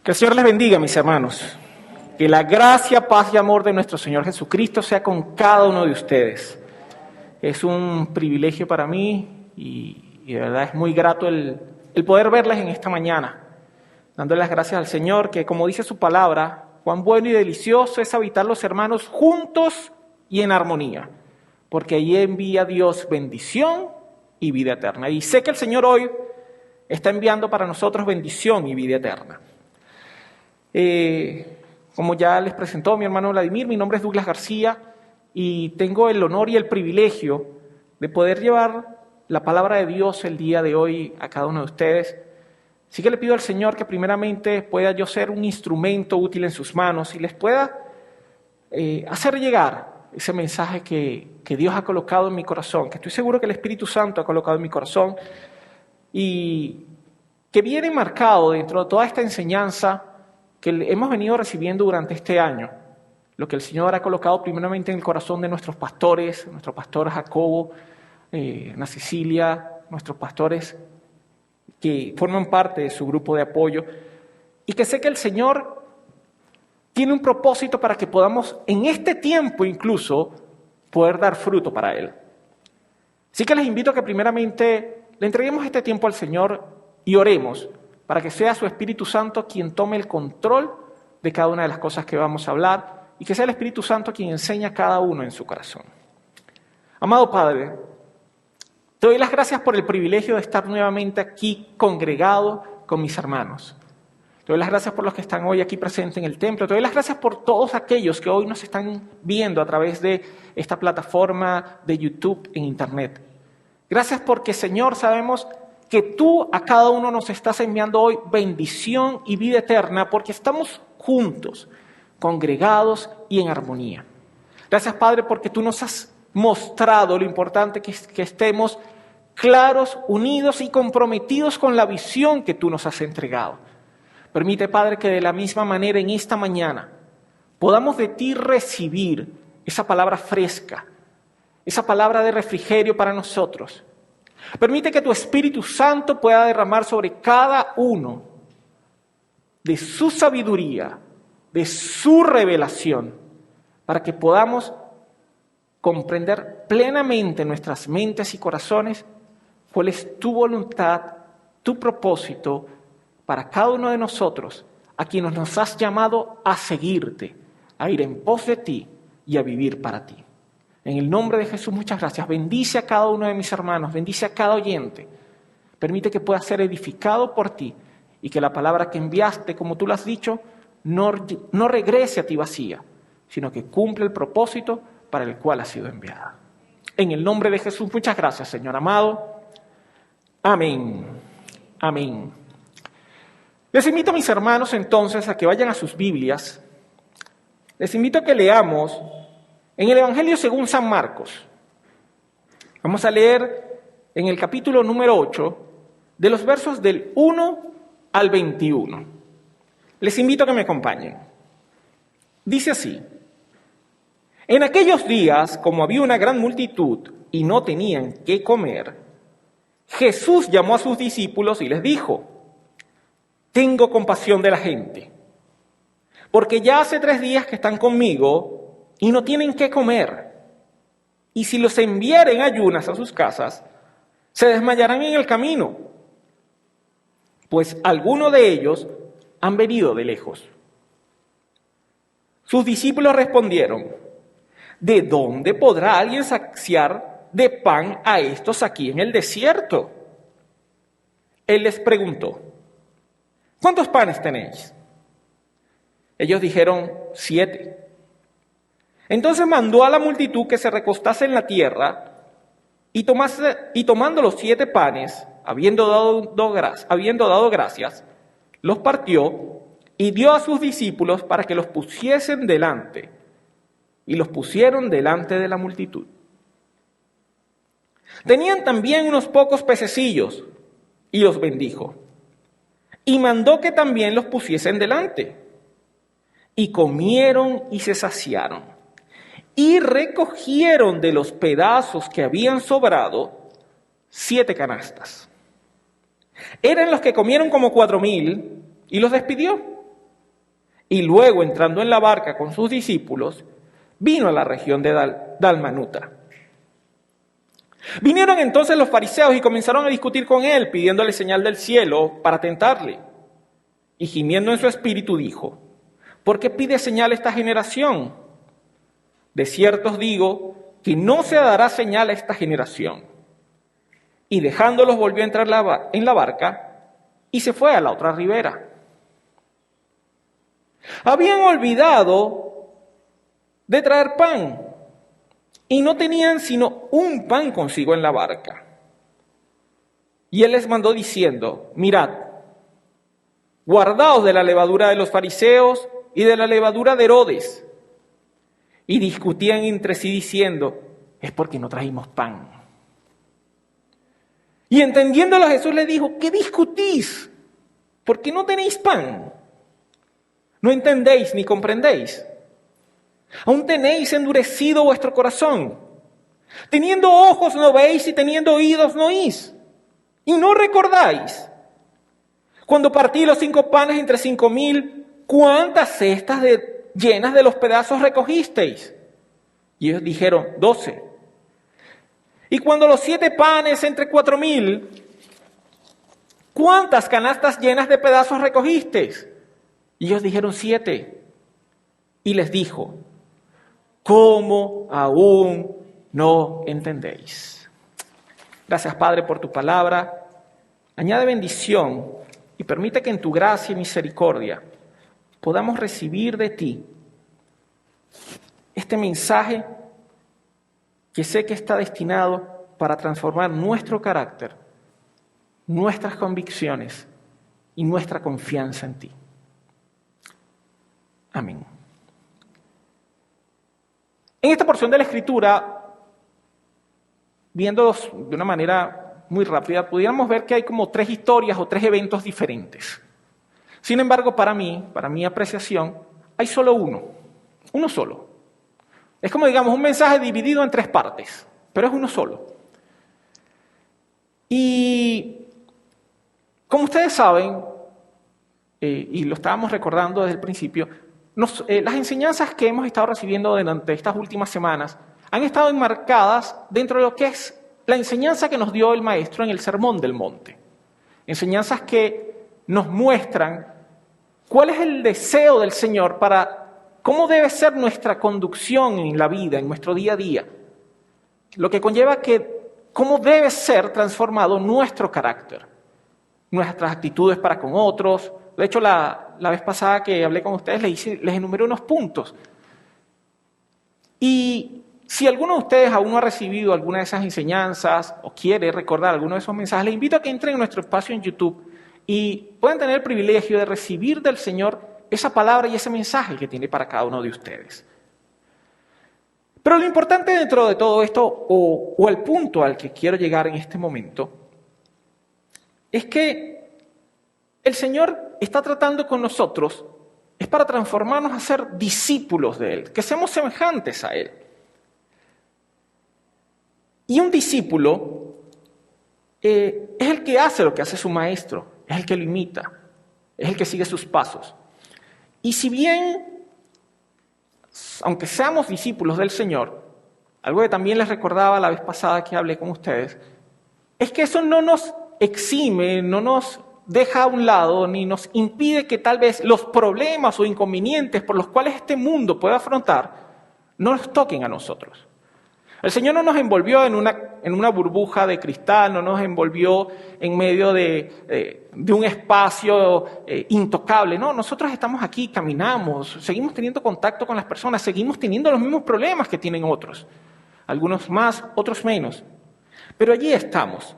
Que el Señor les bendiga, mis hermanos. Que la gracia, paz y amor de nuestro Señor Jesucristo sea con cada uno de ustedes. Es un privilegio para mí y de verdad es muy grato el poder verles en esta mañana, dándole las gracias al Señor, que como dice su palabra, cuán bueno y delicioso es habitar los hermanos juntos y en armonía, porque allí envía Dios bendición y vida eterna. Y sé que el Señor hoy está enviando para nosotros bendición y vida eterna. Como ya les presentó mi hermano Vladimir, mi nombre es Douglas García y tengo el honor y el privilegio de poder llevar la palabra de Dios el día de hoy a cada uno de ustedes. Así que le pido al Señor que primeramente pueda yo ser un instrumento útil en sus manos y les pueda hacer llegar ese mensaje que Dios ha colocado en mi corazón, que estoy seguro que el Espíritu Santo ha colocado en mi corazón y que viene marcado dentro de toda esta enseñanza que hemos venido recibiendo durante este año, lo que el Señor ha colocado primeramente en el corazón de nuestros pastores, nuestro pastor Jacobo, Ana Cecilia, nuestros pastores que forman parte de su grupo de apoyo, y que sé que el Señor tiene un propósito para que podamos en este tiempo incluso poder dar fruto para Él. Así que les invito a que primeramente le entreguemos este tiempo al Señor y oremos para que sea su Espíritu Santo quien tome el control de cada una de las cosas que vamos a hablar y que sea el Espíritu Santo quien enseñe a cada uno en su corazón. Amado Padre, te doy las gracias por el privilegio de estar nuevamente aquí congregado con mis hermanos. Te doy las gracias por los que están hoy aquí presentes en el templo. Te doy las gracias por todos aquellos que hoy nos están viendo a través de esta plataforma de YouTube en Internet. Gracias porque, Señor, sabemos que tú a cada uno nos estás enviando hoy bendición y vida eterna porque estamos juntos, congregados y en armonía. Gracias, Padre, porque tú nos has mostrado lo importante que estemos claros, unidos y comprometidos con la visión que tú nos has entregado. Permite, Padre, que de la misma manera en esta mañana podamos de ti recibir esa palabra fresca, esa palabra de refrigerio para nosotros. Permite que tu Espíritu Santo pueda derramar sobre cada uno de su sabiduría, de su revelación, para que podamos comprender plenamente en nuestras mentes y corazones cuál es tu voluntad, tu propósito para cada uno de nosotros, a quienes nos has llamado a seguirte, a ir en pos de ti y a vivir para ti. En el nombre de Jesús, muchas gracias. Bendice a cada uno de mis hermanos, bendice a cada oyente. Permite que pueda ser edificado por ti y que la palabra que enviaste, como tú lo has dicho, no regrese a ti vacía, sino que cumple el propósito para el cual ha sido enviada. En el nombre de Jesús, muchas gracias, Señor amado. Amén. Amén. Les invito, mis hermanos, entonces, a que vayan a sus Biblias. Les invito a que leamos en el Evangelio según San Marcos. Vamos a leer en el capítulo número 8, de los versos del 1 al 21. Les invito a que me acompañen. Dice así: En aquellos días, como había una gran multitud y no tenían qué comer, Jesús llamó a sus discípulos y les dijo: Tengo compasión de la gente, porque ya hace 3 días que están conmigo y no tienen qué comer. Y si los enviaren ayunas a sus casas, se desmayarán en el camino, pues algunos de ellos han venido de lejos. Sus discípulos respondieron: ¿De dónde podrá alguien saciar de pan a estos aquí en el desierto? Él les preguntó: ¿Cuántos panes tenéis? Ellos dijeron: 7. Entonces mandó a la multitud que se recostase en la tierra y tomando los 7 panes, habiendo dado gracias, los partió y dio a sus discípulos para que los pusiesen delante, y los pusieron delante de la multitud. Tenían también unos pocos pececillos y los bendijo, y mandó que también los pusiesen delante, y comieron y se saciaron. Y recogieron de los pedazos que habían sobrado 7 canastas. Eran los que comieron como 4,000 y los despidió. y luego entrando en la barca con sus discípulos, vino a la región de Dalmanuta. Vinieron entonces los fariseos y comenzaron a discutir con él, pidiéndole señal del cielo para tentarle. Y gimiendo en su espíritu dijo: ¿por qué pide señal esta generación? De cierto os digo que no se dará señal a esta generación. Y dejándolos volvió a entrar en la barca y se fue a la otra ribera. Habían olvidado de traer pan y no tenían sino un pan consigo en la barca. Y él les mandó diciendo: mirad, guardaos de la levadura de los fariseos y de la levadura de Herodes. Y discutían entre sí diciendo: es porque no trajimos pan. Y entendiéndolo Jesús les dijo: ¿qué discutís? ¿Por qué no tenéis pan? ¿No entendéis ni comprendéis? ¿Aún tenéis endurecido vuestro corazón? Teniendo ojos no veis y teniendo oídos no oís. ¿Y no recordáis? Cuando partí los 5 panes entre 5,000, ¿cuántas cestas llenas de los pedazos recogisteis? Y ellos dijeron: 12. Y cuando los 7 panes entre 4,000, ¿cuántas canastas llenas de pedazos recogisteis? Y ellos dijeron: 7. Y les dijo: ¿cómo aún no entendéis? Gracias, Padre, por tu palabra. Añade bendición y permite que en tu gracia y misericordia podamos recibir de ti este mensaje que sé que está destinado para transformar nuestro carácter, nuestras convicciones y nuestra confianza en ti. Amén. En esta porción de la Escritura, viéndolos de una manera muy rápida, pudiéramos ver que hay como 3 historias o 3 eventos diferentes. Sin embargo, para mi apreciación, hay solo uno solo. Es como, digamos, un mensaje dividido en 3 partes, pero es uno solo. Y como ustedes saben, y lo estábamos recordando desde el principio, las enseñanzas que hemos estado recibiendo durante estas últimas semanas han estado enmarcadas dentro de lo que es la enseñanza que nos dio el Maestro en el Sermón del Monte. Enseñanzas que nos muestran cuál es el deseo del Señor para cómo debe ser nuestra conducción en la vida, en nuestro día a día. Lo que conlleva cómo debe ser transformado nuestro carácter, nuestras actitudes para con otros. De hecho, la vez pasada que hablé con ustedes les enumeré unos puntos. Y si alguno de ustedes aún no ha recibido alguna de esas enseñanzas o quiere recordar alguno de esos mensajes, les invito a que entren en nuestro espacio en YouTube y puedan tener el privilegio de recibir del Señor esa palabra y ese mensaje que tiene para cada uno de ustedes. Pero lo importante dentro de todo esto, o el punto al que quiero llegar en este momento, es que el Señor está tratando con nosotros, es para transformarnos a ser discípulos de Él, que seamos semejantes a Él. Y un discípulo es el que hace lo que hace su maestro, es el que lo imita, es el que sigue sus pasos. Y si bien, aunque seamos discípulos del Señor, algo que también les recordaba la vez pasada que hablé con ustedes, es que eso no nos exime, no nos deja a un lado, ni nos impide que tal vez los problemas o inconvenientes por los cuales este mundo puede afrontar, no nos toquen a nosotros. El Señor no nos envolvió en una burbuja de cristal, no nos envolvió en medio de un espacio intocable. No, nosotros estamos aquí, caminamos, seguimos teniendo contacto con las personas, seguimos teniendo los mismos problemas que tienen otros. Algunos más, otros menos. Pero allí estamos.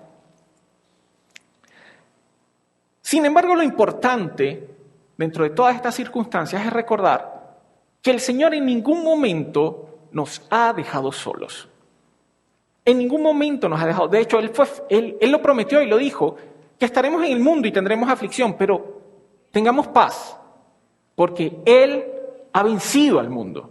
Sin embargo, lo importante dentro de todas estas circunstancias es recordar que el Señor en ningún momento nos ha dejado solos. En ningún momento nos ha dejado. De hecho, Él lo prometió y lo dijo, que estaremos en el mundo y tendremos aflicción, pero tengamos paz, porque Él ha vencido al mundo.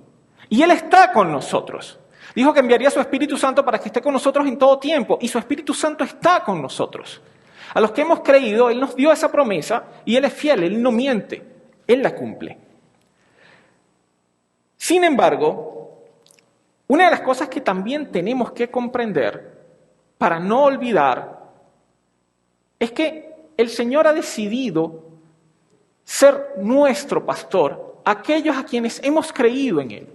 Y Él está con nosotros. Dijo que enviaría a su Espíritu Santo para que esté con nosotros en todo tiempo, y su Espíritu Santo está con nosotros. A los que hemos creído, Él nos dio esa promesa, y Él es fiel, Él no miente, Él la cumple. Sin embargo, una de las cosas que también tenemos que comprender para no olvidar es que el Señor ha decidido ser nuestro pastor, aquellos a quienes hemos creído en Él.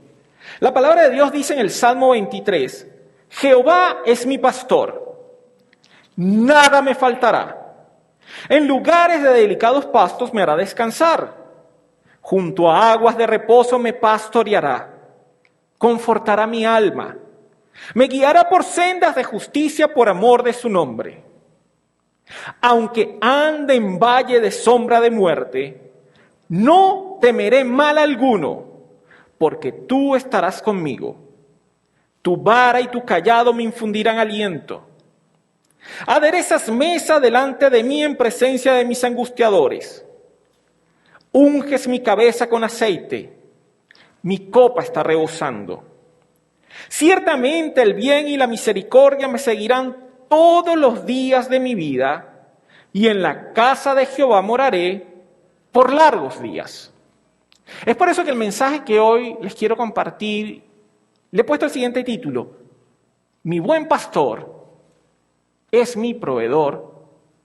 La palabra de Dios dice en el Salmo 23, Jehová es mi pastor, nada me faltará. En lugares de delicados pastos me hará descansar, junto a aguas de reposo me pastoreará, confortará mi alma, me guiará por sendas de justicia por amor de su nombre. Aunque ande en valle de sombra de muerte, no temeré mal alguno, porque tú estarás conmigo. Tu vara y tu cayado me infundirán aliento. Aderezas mesa delante de mí en presencia de mis angustiadores. Unges mi cabeza con aceite, mi copa está rebosando. Ciertamente el bien y la misericordia me seguirán todos los días de mi vida, y en la casa de Jehová moraré por largos días. Es por eso que el mensaje que hoy les quiero compartir, le he puesto el siguiente título: Mi buen pastor es mi proveedor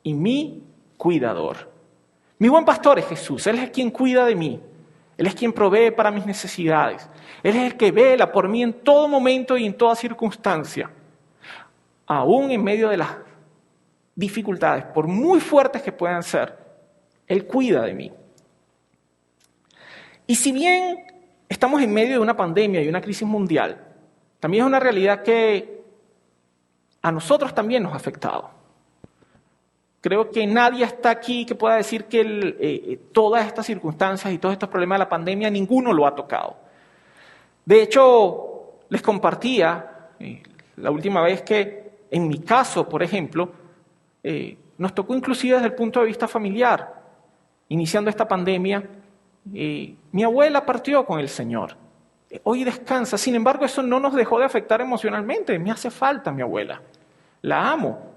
y mi cuidador. Mi buen pastor es Jesús, Él es quien cuida de mí, Él es quien provee para mis necesidades, Él es el que vela por mí en todo momento y en toda circunstancia. Aún en medio de las dificultades, por muy fuertes que puedan ser, Él cuida de mí. Y si bien estamos en medio de una pandemia y una crisis mundial, también es una realidad que a nosotros también nos ha afectado. Creo que nadie está aquí que pueda decir que todas estas circunstancias y todos estos problemas de la pandemia, ninguno lo ha tocado. De hecho, les compartía la última vez que en mi caso, por ejemplo, nos tocó inclusive desde el punto de vista familiar. Iniciando esta pandemia, mi abuela partió con el Señor. Hoy descansa. Sin embargo, eso no nos dejó de afectar emocionalmente. Me hace falta mi abuela. La amo.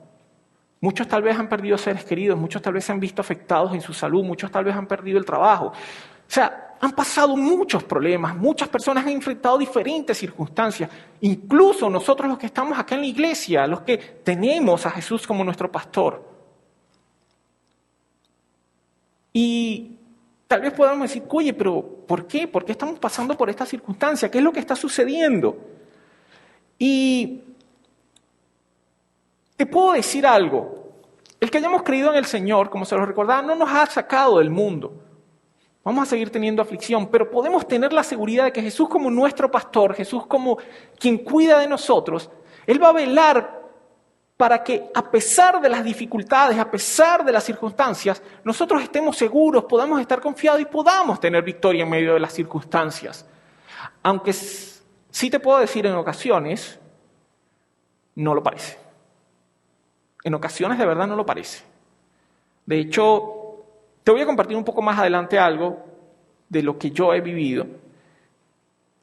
Muchos tal vez han perdido seres queridos, muchos tal vez se han visto afectados en su salud, muchos tal vez han perdido el trabajo. O sea, han pasado muchos problemas, muchas personas han enfrentado diferentes circunstancias. Incluso nosotros los que estamos acá en la iglesia, los que tenemos a Jesús como nuestro pastor. Y tal vez podamos decir, oye, pero ¿por qué? ¿Por qué estamos pasando por esta circunstancia? ¿Qué es lo que está sucediendo? Y te puedo decir algo. El que hayamos creído en el Señor, como se lo recordaba, no nos ha sacado del mundo. Vamos a seguir teniendo aflicción, pero podemos tener la seguridad de que Jesús como nuestro pastor, Jesús como quien cuida de nosotros, Él va a velar para que a pesar de las dificultades, a pesar de las circunstancias, nosotros estemos seguros, podamos estar confiados y podamos tener victoria en medio de las circunstancias. Aunque sí te puedo decir en ocasiones, no lo parece. En ocasiones de verdad no lo parece. De hecho, te voy a compartir un poco más adelante algo de lo que yo he vivido,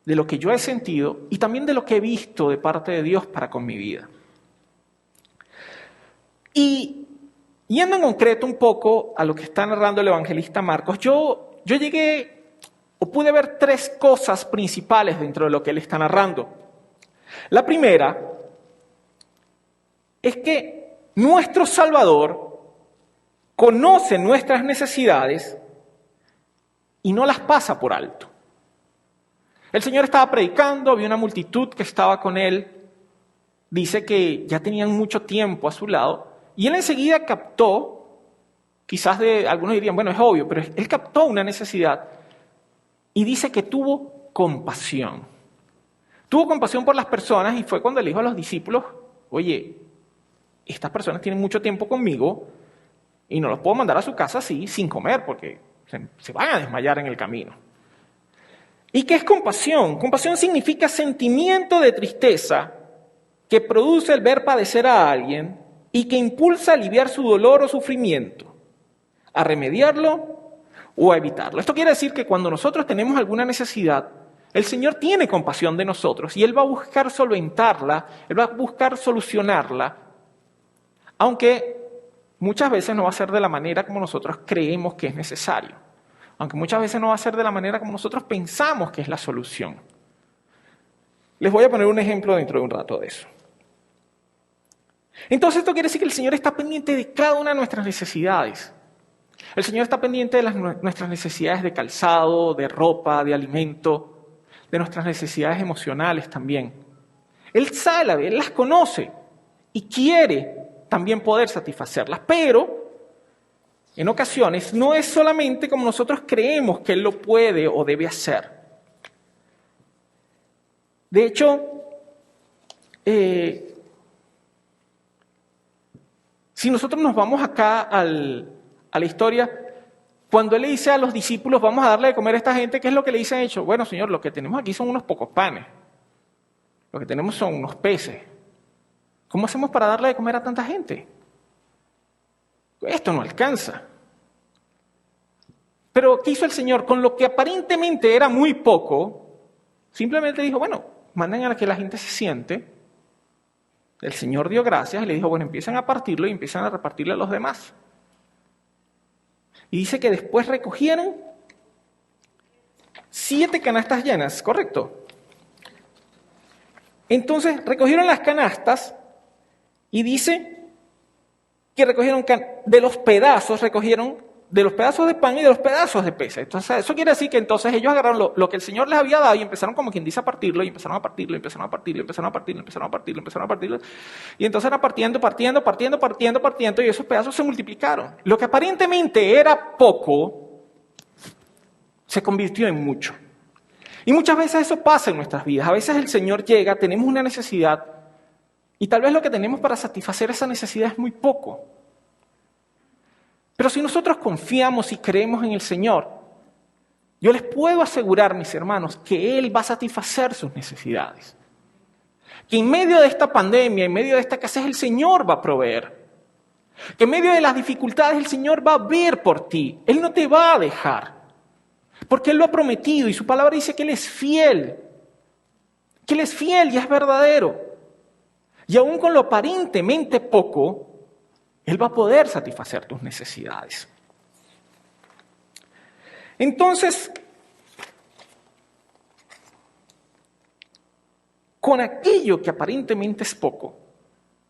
de lo que yo he sentido y también de lo que he visto de parte de Dios para con mi vida. Y yendo en concreto un poco a lo que está narrando el evangelista Marcos, yo llegué o pude ver tres cosas principales dentro de lo que él está narrando. La primera es que nuestro Salvador conoce nuestras necesidades y no las pasa por alto. El Señor estaba predicando, había una multitud que estaba con él. Dice que ya tenían mucho tiempo a su lado. Y él enseguida captó, quizás algunos dirían, bueno, es obvio, pero él captó una necesidad. Y dice que tuvo compasión. Tuvo compasión por las personas y fue cuando le dijo a los discípulos, oye, estas personas tienen mucho tiempo conmigo y no los puedo mandar a su casa así, sin comer, porque se van a desmayar en el camino. ¿Y qué es compasión? Compasión significa sentimiento de tristeza que produce el ver padecer a alguien y que impulsa a aliviar su dolor o sufrimiento, a remediarlo o a evitarlo. Esto quiere decir que cuando nosotros tenemos alguna necesidad, el Señor tiene compasión de nosotros y Él va a buscar solventarla, Él va a buscar solucionarla, aunque muchas veces no va a ser de la manera como nosotros creemos que es necesario. Aunque muchas veces no va a ser de la manera como nosotros pensamos que es la solución. Les voy a poner un ejemplo dentro de un rato de eso. Entonces esto quiere decir que el Señor está pendiente de cada una de nuestras necesidades. El Señor está pendiente de nuestras necesidades de calzado, de ropa, de alimento, de nuestras necesidades emocionales también. Él sabe, Él las conoce y quiere también poder satisfacerlas, pero en ocasiones no es solamente como nosotros creemos que Él lo puede o debe hacer. De hecho, si nosotros nos vamos acá a la historia, cuando Él le dice a los discípulos, vamos a darle de comer a esta gente, ¿qué es lo que le dicen ellos? Bueno, Señor, lo que tenemos aquí son unos pocos panes. Lo que tenemos son unos peces. ¿Cómo hacemos para darle de comer a tanta gente? Esto no alcanza. Pero, ¿qué hizo el Señor? Con lo que aparentemente era muy poco, simplemente dijo, bueno, manden a que la gente se siente. El Señor dio gracias y le dijo, bueno, empiezan a partirlo y empiezan a repartirlo a los demás. Y dice que después recogieron 7 canastas llenas, ¿correcto? Entonces recogieron las canastas y dice que recogieron de los pedazos de pan y de los pedazos de peces. Entonces eso quiere decir que entonces ellos agarraron lo que el Señor les había dado y empezaron como quien dice a partirlo, y empezaron a partirlo, y entonces era partiendo, y esos pedazos se multiplicaron. Lo que aparentemente era poco, se convirtió en mucho. Y muchas veces eso pasa en nuestras vidas. A veces el Señor llega, tenemos una necesidad, y tal vez lo que tenemos para satisfacer esa necesidad es muy poco. Pero si nosotros confiamos y creemos en el Señor, yo les puedo asegurar, mis hermanos, que Él va a satisfacer sus necesidades. Que en medio de esta pandemia, en medio de esta escasez, el Señor va a proveer. Que en medio de las dificultades el Señor va a ver por ti. Él no te va a dejar. Porque Él lo ha prometido y su palabra dice que Él es fiel. Que Él es fiel y es verdadero. Y aún con lo aparentemente poco, Él va a poder satisfacer tus necesidades. Entonces, con aquello que aparentemente es poco,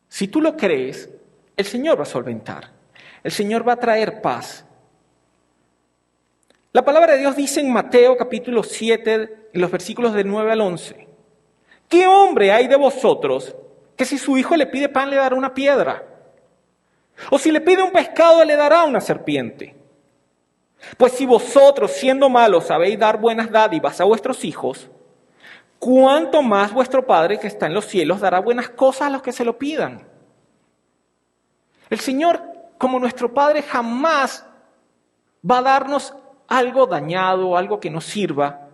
si tú lo crees, el Señor va a solventar. El Señor va a traer paz. La palabra de Dios dice en Mateo capítulo 7, en los versículos del 9 al 11, ¿qué hombre hay de vosotros que si su hijo le pide pan le dará una piedra? O si le pide un pescado le dará una serpiente. Pues si vosotros, siendo malos, sabéis dar buenas dádivas a vuestros hijos, ¿cuánto más vuestro Padre que está en los cielos dará buenas cosas a los que se lo pidan? El Señor, como nuestro Padre, jamás va a darnos algo dañado, algo que nos sirva.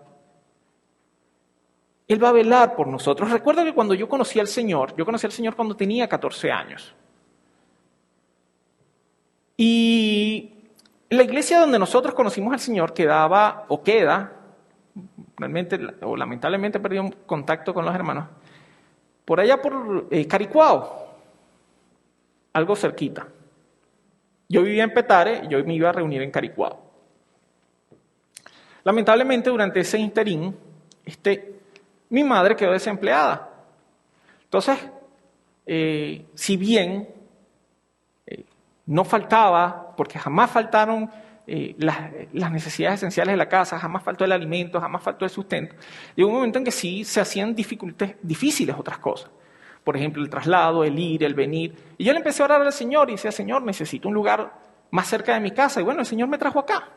Él va a velar por nosotros. Recuerdo que cuando yo conocí al Señor cuando tenía 14 años. Y la iglesia donde nosotros conocimos al Señor queda, realmente o lamentablemente perdí un contacto con los hermanos, por allá por Caricuao, algo cerquita. Yo vivía en Petare, yo me iba a reunir en Caricuao. Lamentablemente durante ese interín, mi madre quedó desempleada. Entonces, si bien no faltaba, porque jamás faltaron las necesidades esenciales de la casa, jamás faltó el alimento, jamás faltó el sustento, llegó un momento en que sí se hacían difíciles otras cosas. Por ejemplo, el traslado, el ir, el venir. Y yo le empecé a orar al Señor y decía, Señor, necesito un lugar más cerca de mi casa. Y bueno, el Señor me trajo acá.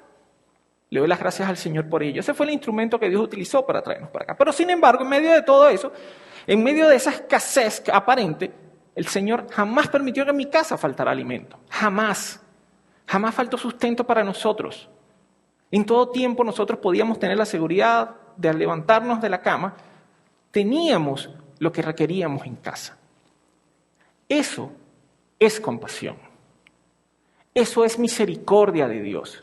Le doy las gracias al Señor por ello. Ese fue el instrumento que Dios utilizó para traernos para acá. Pero sin embargo, en medio de todo eso, en medio de esa escasez aparente, el Señor jamás permitió que en mi casa faltara alimento. Jamás. Jamás faltó sustento para nosotros. En todo tiempo nosotros podíamos tener la seguridad de al levantarnos de la cama, teníamos lo que requeríamos en casa. Eso es compasión. Eso es misericordia de Dios.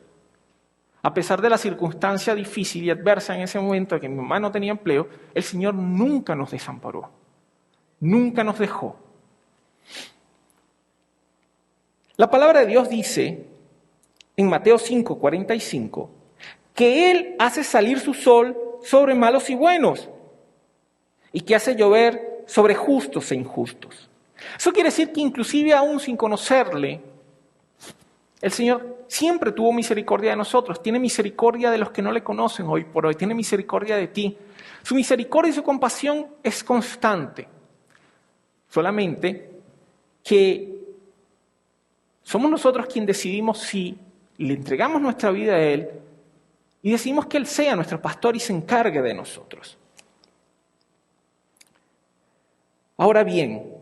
A pesar de la circunstancia difícil y adversa en ese momento de que mi mamá no tenía empleo, el Señor nunca nos desamparó. Nunca nos dejó. La palabra de Dios dice en Mateo 5:45 que Él hace salir su sol sobre malos y buenos y que hace llover sobre justos e injustos. Eso quiere decir que inclusive aún sin conocerle, el Señor siempre tuvo misericordia de nosotros, tiene misericordia de los que no le conocen hoy por hoy, tiene misericordia de ti. Su misericordia y su compasión es constante, solamente que somos nosotros quienes decidimos si le entregamos nuestra vida a Él y decidimos que Él sea nuestro pastor y se encargue de nosotros. Ahora bien,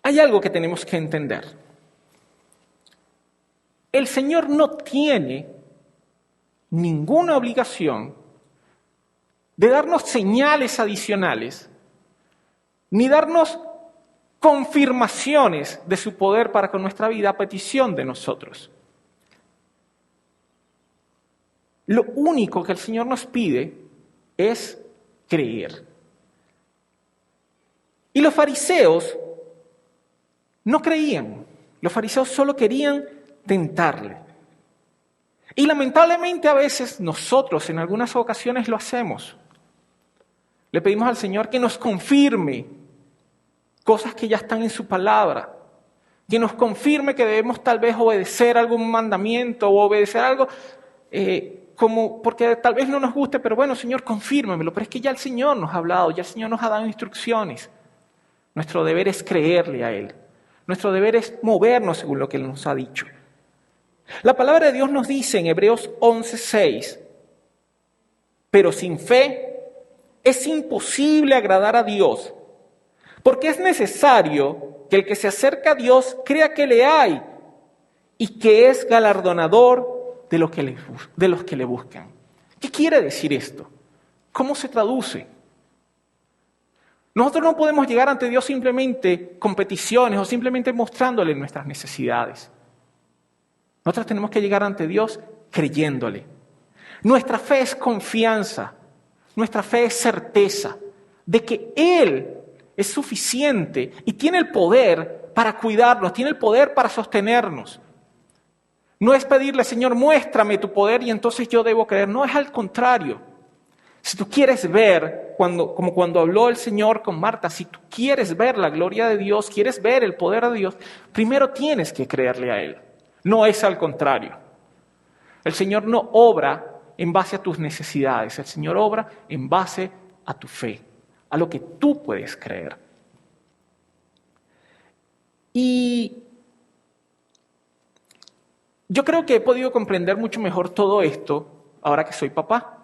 hay algo que tenemos que entender. El Señor no tiene ninguna obligación de darnos señales adicionales, ni darnos confirmaciones de su poder para con nuestra vida a petición de nosotros. Lo único que el Señor nos pide es creer. Y los fariseos no creían, los fariseos solo querían tentarle. Y lamentablemente a veces nosotros en algunas ocasiones lo hacemos. Le pedimos al Señor que nos confirme cosas que ya están en su palabra, que nos confirme que debemos tal vez obedecer algún mandamiento o obedecer algo porque tal vez no nos guste, pero bueno, Señor, confírmemelo. Pero es que ya el Señor nos ha hablado, ya el Señor nos ha dado instrucciones. Nuestro deber es creerle a Él. Nuestro deber es movernos según lo que Él nos ha dicho. La palabra de Dios nos dice en Hebreos 11:6, pero sin fe es imposible agradar a Dios, porque es necesario que el que se acerca a Dios crea que le hay y que es galardonador de los que le buscan. ¿Qué quiere decir esto? ¿Cómo se traduce? Nosotros no podemos llegar ante Dios simplemente con peticiones o simplemente mostrándole nuestras necesidades. Nosotros tenemos que llegar ante Dios creyéndole. Nuestra fe es confianza, nuestra fe es certeza de que Él es suficiente y tiene el poder para cuidarnos, tiene el poder para sostenernos. No es pedirle, Señor, muéstrame tu poder y entonces yo debo creer. No, es al contrario. Si tú quieres ver, como cuando habló el Señor con Marta, si tú quieres ver la gloria de Dios, quieres ver el poder de Dios, primero tienes que creerle a Él. No es al contrario. El Señor no obra en base a tus necesidades, el Señor obra en base a tu fe, a lo que tú puedes creer. Y yo creo que he podido comprender mucho mejor todo esto ahora que soy papá.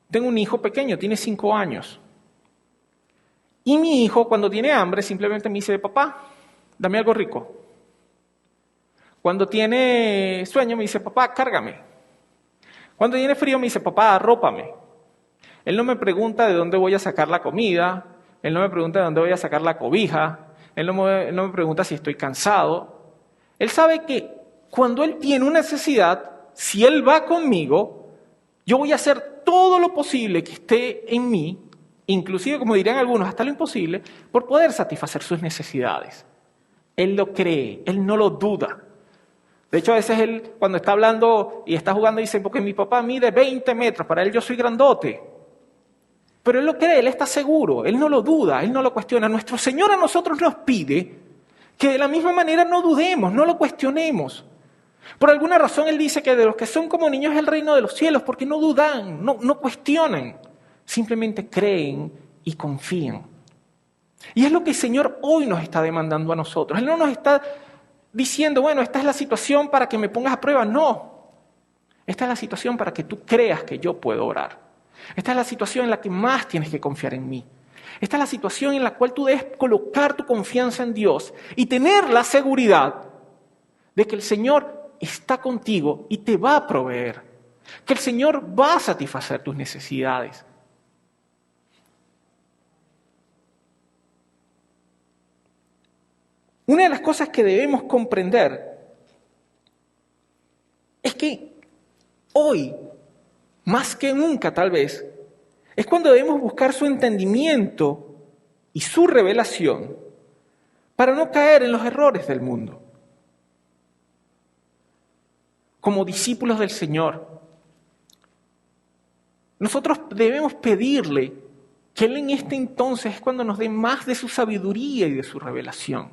Tengo un hijo pequeño, tiene 5 años. Y mi hijo, cuando tiene hambre, simplemente me dice, papá, dame algo rico. Cuando tiene sueño, me dice, papá, cárgame. Cuando tiene frío, me dice, papá, arrópame. Él no me pregunta de dónde voy a sacar la comida, él no me pregunta de dónde voy a sacar la cobija, él no me pregunta si estoy cansado. Él sabe que cuando él tiene una necesidad, si él va conmigo, yo voy a hacer todo lo posible que esté en mí, inclusive, como dirían algunos, hasta lo imposible, por poder satisfacer sus necesidades. Él lo cree, él no lo duda. De hecho, a veces él, cuando está hablando y está jugando, dice, porque mi papá mide 20 metros, para él yo soy grandote. Pero él lo cree, él está seguro, él no lo duda, él no lo cuestiona. Nuestro Señor a nosotros nos pide que de la misma manera no dudemos, no lo cuestionemos. Por alguna razón Él dice que de los que son como niños es el reino de los cielos, porque no dudan, no cuestionan, simplemente creen y confían. Y es lo que el Señor hoy nos está demandando a nosotros. Él no nos está diciendo, bueno, esta es la situación para que me pongas a prueba. No, esta es la situación para que tú creas que yo puedo orar. Esta es la situación en la que más tienes que confiar en mí. Esta es la situación en la cual tú debes colocar tu confianza en Dios y tener la seguridad de que el Señor está contigo y te va a proveer, que el Señor va a satisfacer tus necesidades. Una de las cosas que debemos comprender es que hoy, más que nunca tal vez, es cuando debemos buscar su entendimiento y su revelación para no caer en los errores del mundo. Como discípulos del Señor, nosotros debemos pedirle que Él en este entonces es cuando nos dé más de su sabiduría y de su revelación.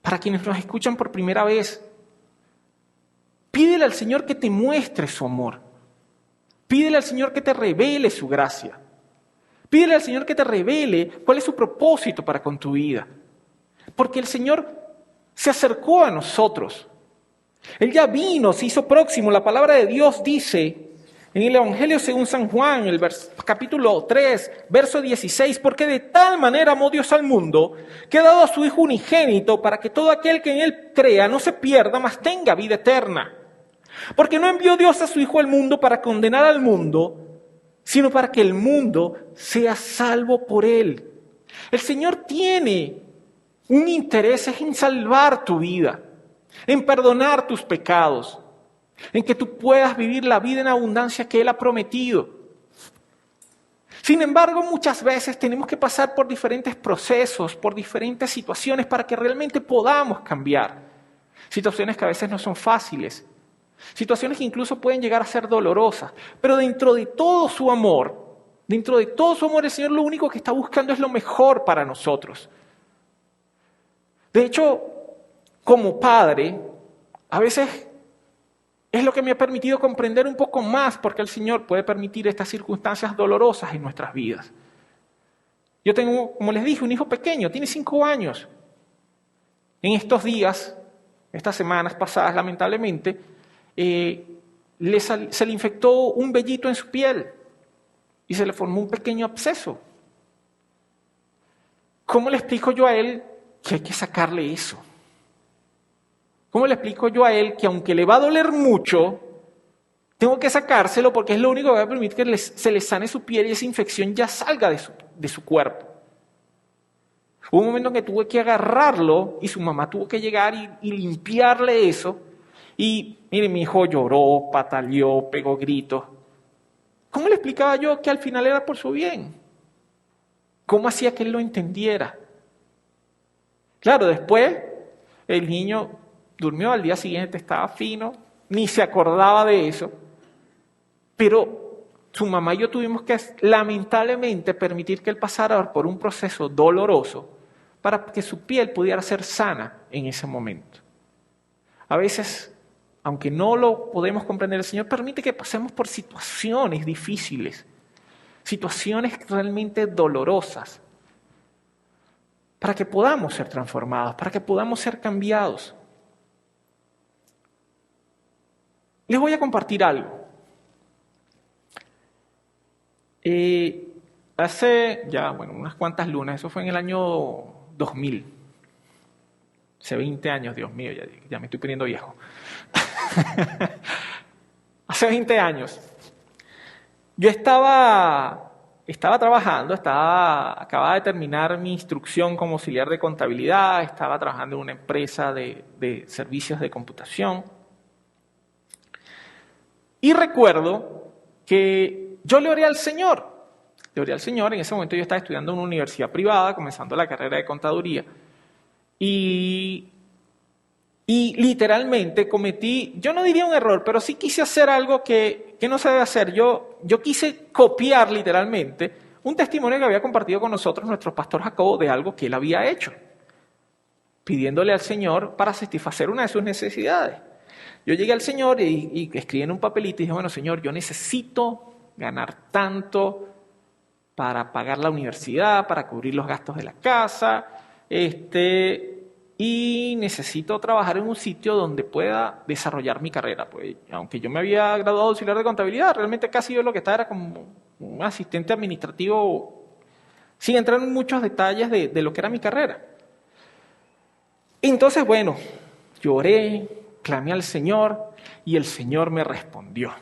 Para quienes nos escuchan por primera vez, pídele al Señor que te muestre su amor. Pídele al Señor que te revele su gracia. Pídele al Señor que te revele cuál es su propósito para con tu vida. Porque el Señor se acercó a nosotros. Él ya vino, se hizo próximo. La palabra de Dios dice en el Evangelio según San Juan, el capítulo 3, verso 16, porque de tal manera amó Dios al mundo, que ha dado a su Hijo unigénito para que todo aquel que en Él crea no se pierda, mas tenga vida eterna. Porque no envió Dios a su Hijo al mundo para condenar al mundo, sino para que el mundo sea salvo por Él. El Señor tiene un interés en salvar tu vida, en perdonar tus pecados, en que tú puedas vivir la vida en abundancia que Él ha prometido. Sin embargo, muchas veces tenemos que pasar por diferentes procesos, por diferentes situaciones para que realmente podamos cambiar. Situaciones que a veces no son fáciles, situaciones que incluso pueden llegar a ser dolorosas, pero dentro de todo su amor, el Señor lo único que está buscando es lo mejor para nosotros. De hecho, como padre, a veces es lo que me ha permitido comprender un poco más porque el Señor puede permitir estas circunstancias dolorosas en nuestras vidas. Yo tengo, como les dije, un hijo pequeño, tiene 5 años. En estos días, estas semanas pasadas, lamentablemente, se le infectó un vellito en su piel y se le formó un pequeño absceso. ¿Cómo le explico yo a él que hay que sacarle eso? ¿Cómo le explico yo a él que aunque le va a doler mucho, tengo que sacárselo porque es lo único que va a permitir que se le sane su piel y esa infección ya salga de su cuerpo? Hubo un momento en que tuve que agarrarlo y su mamá tuvo que llegar y limpiarle eso. Y mire, mi hijo lloró, pataleó, pegó gritos. ¿Cómo le explicaba yo que al final era por su bien? ¿Cómo hacía que él lo entendiera? Claro, después el niño durmió, al día siguiente estaba fino, ni se acordaba de eso. Pero su mamá y yo tuvimos que, lamentablemente, permitir que él pasara por un proceso doloroso para que su piel pudiera ser sana en ese momento. A veces, aunque no lo podemos comprender, el Señor permite que pasemos por situaciones difíciles, situaciones realmente dolorosas, para que podamos ser transformados, para que podamos ser cambiados. Les voy a compartir algo. Hace ya, unas cuantas lunas, eso fue en el año 2000. Hace 20 años, Dios mío, ya me estoy poniendo viejo. Hace 20 años. Yo estaba trabajando, acababa de terminar mi instrucción como auxiliar de contabilidad, estaba trabajando en una empresa de servicios de computación. Y recuerdo que yo le oré al Señor. En ese momento yo estaba estudiando en una universidad privada, comenzando la carrera de contaduría. Y literalmente cometí, yo no diría un error, pero sí quise hacer algo que no se debe hacer. Yo quise copiar literalmente un testimonio que había compartido con nosotros nuestro pastor Jacobo de algo que él había hecho, pidiéndole al Señor para satisfacer una de sus necesidades. Yo llegué al Señor y escribí en un papelito y dije, bueno, Señor, yo necesito ganar tanto para pagar la universidad, para cubrir los gastos de la casa, y necesito trabajar en un sitio donde pueda desarrollar mi carrera. Pues, aunque yo me había graduado de auxiliar de contabilidad, realmente casi yo lo que estaba era como un asistente administrativo, sin entrar en muchos detalles de lo que era mi carrera. Entonces, bueno, lloré, clamé al Señor y el Señor me respondió.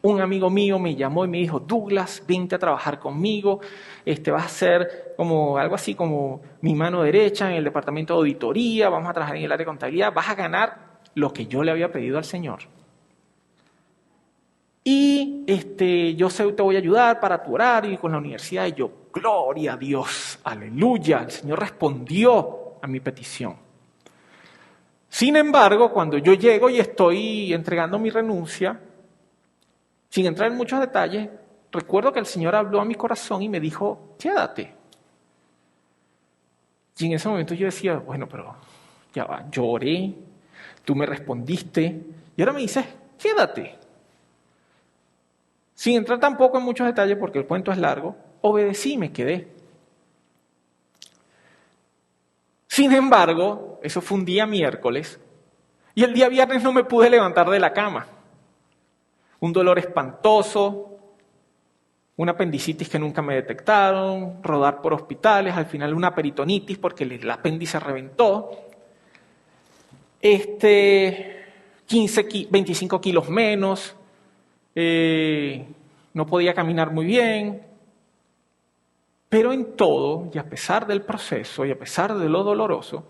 Un amigo mío me llamó y me dijo, Douglas, vente a trabajar conmigo, vas a ser como algo así como mi mano derecha en el departamento de auditoría, vamos a trabajar en el área de contabilidad, vas a ganar lo que yo le había pedido al Señor. Y yo te voy a ayudar para tu horario y con la universidad. Y yo, gloria a Dios, aleluya, el Señor respondió a mi petición. Sin embargo, cuando yo llego y estoy entregando mi renuncia, sin entrar en muchos detalles, recuerdo que el Señor habló a mi corazón y me dijo, quédate. Y en ese momento yo decía, bueno, pero ya va, yo oré, tú me respondiste, y ahora me dices, quédate. Sin entrar tampoco en muchos detalles porque el cuento es largo, obedecí y me quedé. Sin embargo, eso fue un día miércoles, y el día viernes no me pude levantar de la cama. Un dolor espantoso, una apendicitis que nunca me detectaron, rodar por hospitales, al final una peritonitis porque el apéndice reventó, 25 kilos menos, no podía caminar muy bien, pero en todo, y a pesar del proceso, y a pesar de lo doloroso,